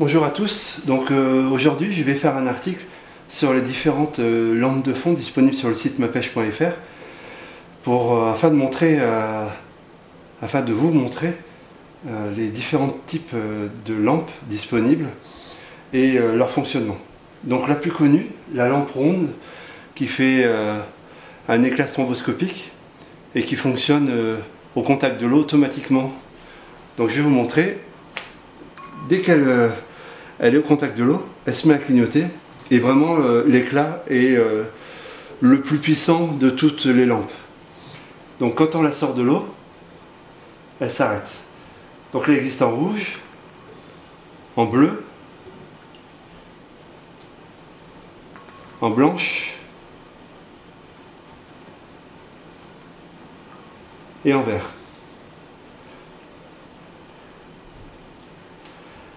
Bonjour à tous, donc aujourd'hui je vais faire un article sur les différentes lampes de fond disponibles sur le site mapêche.fr afin de vous montrer les différents types de lampes disponibles et leur fonctionnement. Donc la plus connue, la lampe ronde qui fait un éclat stroboscopique et qui fonctionne au contact de l'eau automatiquement. Donc je vais vous montrer. Dès qu'elle est au contact de l'eau, elle se met à clignoter et vraiment l'éclat est le plus puissant de toutes les lampes. Donc quand on la sort de l'eau, elle s'arrête. Donc elle existe en rouge, en bleu, en blanche et en vert.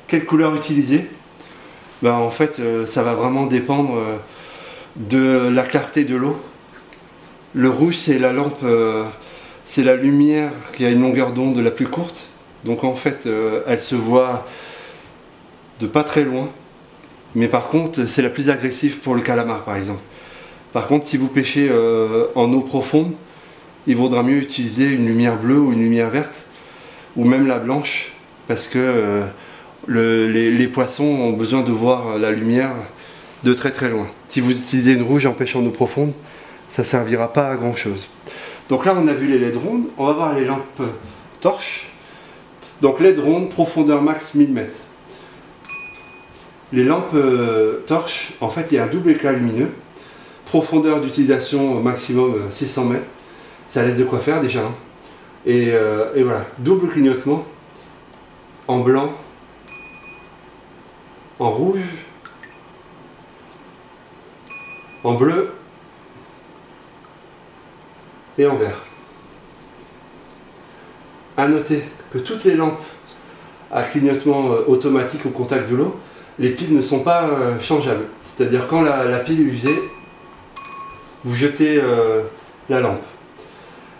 Quelle couleur utiliser? En fait, ça va vraiment dépendre de la clarté de l'eau. Le rouge, c'est la lampe, c'est la lumière qui a une longueur d'onde la plus courte. Donc en fait, elle se voit de pas très loin. Mais par contre, c'est la plus agressive pour le calamar, par exemple. Par contre, si vous pêchez en eau profonde, il vaudra mieux utiliser une lumière bleue ou une lumière verte, ou même la blanche, parce que les poissons ont besoin de voir la lumière de très très loin. Si vous utilisez une rouge en pêchant en eau profonde, ça ne servira pas à grand chose. Donc là on a vu les LED rondes, on va voir les lampes torches. Donc LED ronde, profondeur max 1000 mètres. Les lampes torches, en fait il y a un double éclat lumineux, profondeur d'utilisation maximum 600 mètres, ça laisse de quoi faire déjà. Et voilà, double clignotement en blanc, en rouge, en bleu et en vert. A noter que toutes les lampes à clignotement automatique au contact de l'eau, les piles ne sont pas changeables. C'est-à-dire quand la pile est usée, vous jetez la lampe.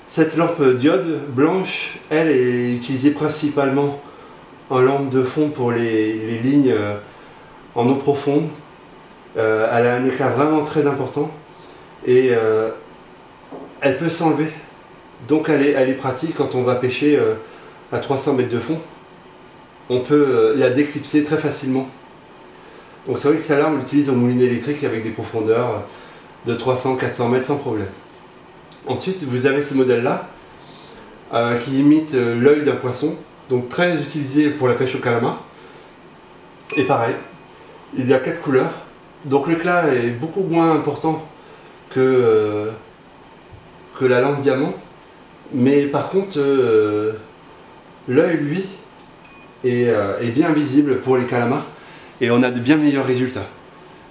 Cette lampe diode blanche, elle est utilisée principalement en lampe de fond pour les lignes en eau profonde. Elle a un éclat vraiment très important et elle peut s'enlever. Donc elle est pratique quand on va pêcher à 300 mètres de fond. On peut la déclipser très facilement. Donc c'est vrai que celle-là on l'utilise au moulinet électrique avec des profondeurs de 300-400 mètres sans problème. Ensuite vous avez ce modèle-là qui imite l'œil d'un poisson. Donc très utilisé pour la pêche au calamar. Et pareil, il y a 4 couleurs. Donc l'éclat est beaucoup moins important que la lampe diamant. Mais par contre, l'œil, lui, est bien visible pour les calamars. Et on a de bien meilleurs résultats.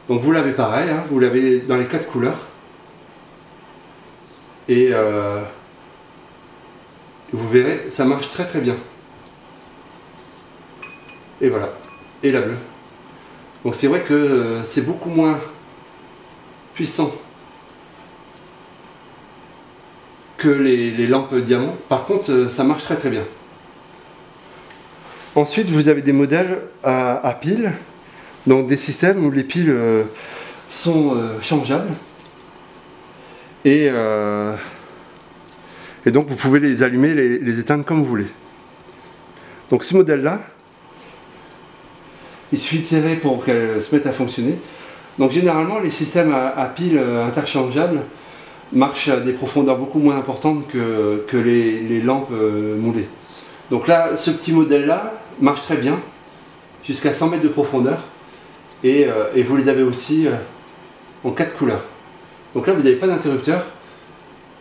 Donc vous l'avez pareil, vous l'avez dans les 4 couleurs. Et vous verrez, ça marche très très bien. Et voilà, et la bleue. Donc c'est vrai que c'est beaucoup moins puissant que les lampes diamant. Par contre, ça marche très très bien. Ensuite, vous avez des modèles à piles, donc des systèmes où les piles sont changeables. Et donc vous pouvez les allumer, les éteindre comme vous voulez. Donc ce modèle-là, il suffit de serrer pour qu'elle se mette à fonctionner. Donc généralement les systèmes à piles interchangeables marchent à des profondeurs beaucoup moins importantes que les lampes moulées. Donc là, ce petit modèle-là marche très bien, jusqu'à 100 mètres de profondeur. Et vous les avez aussi en 4 couleurs. Donc là vous n'avez pas d'interrupteur,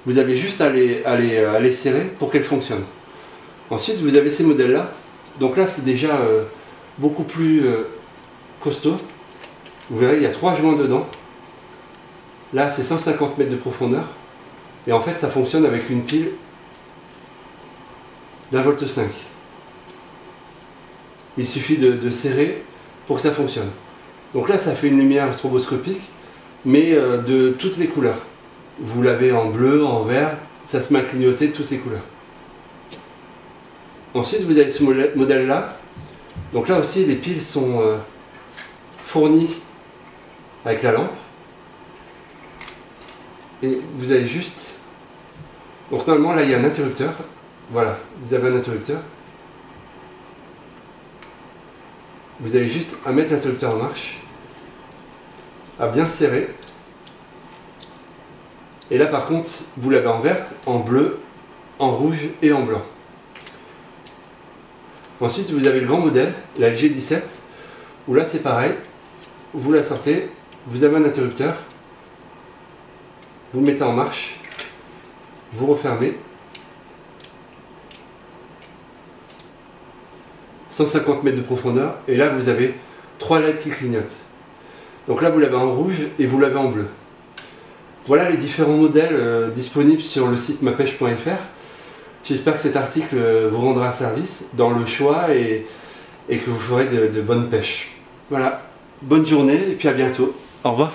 vous avez juste à les serrer pour qu'elles fonctionnent. Ensuite vous avez ces modèles-là. Donc là c'est déjà beaucoup plus costaud. Vous verrez, il y a 3 joints dedans. Là, c'est 150 mètres de profondeur. Et en fait, ça fonctionne avec une pile d'1,5 V. Il suffit de serrer pour que ça fonctionne. Donc là, ça fait une lumière stroboscopique, mais de toutes les couleurs. Vous l'avez en bleu, en vert, ça se met à clignoter de toutes les couleurs. Ensuite, vous avez ce modèle-là, Donc là aussi les piles sont fournies avec la lampe. Et vous avez juste... Donc normalement là il y a un interrupteur. Voilà, vous avez un interrupteur. Vous avez juste à mettre l'interrupteur en marche, à bien serrer. Et là par contre, vous l'avez en verte, en bleu, en rouge et en blanc. Ensuite vous avez le grand modèle, la G17, où là c'est pareil. Vous la sortez, vous avez un interrupteur, vous le mettez en marche, vous refermez. 150 mètres de profondeur, et là vous avez 3 LED qui clignotent. Donc là vous l'avez en rouge et vous l'avez en bleu. Voilà les différents modèles disponibles sur le site mapêche.fr. J'espère que cet article vous rendra service dans le choix et que vous ferez de bonnes pêches. Voilà, bonne journée et puis à bientôt. Au revoir.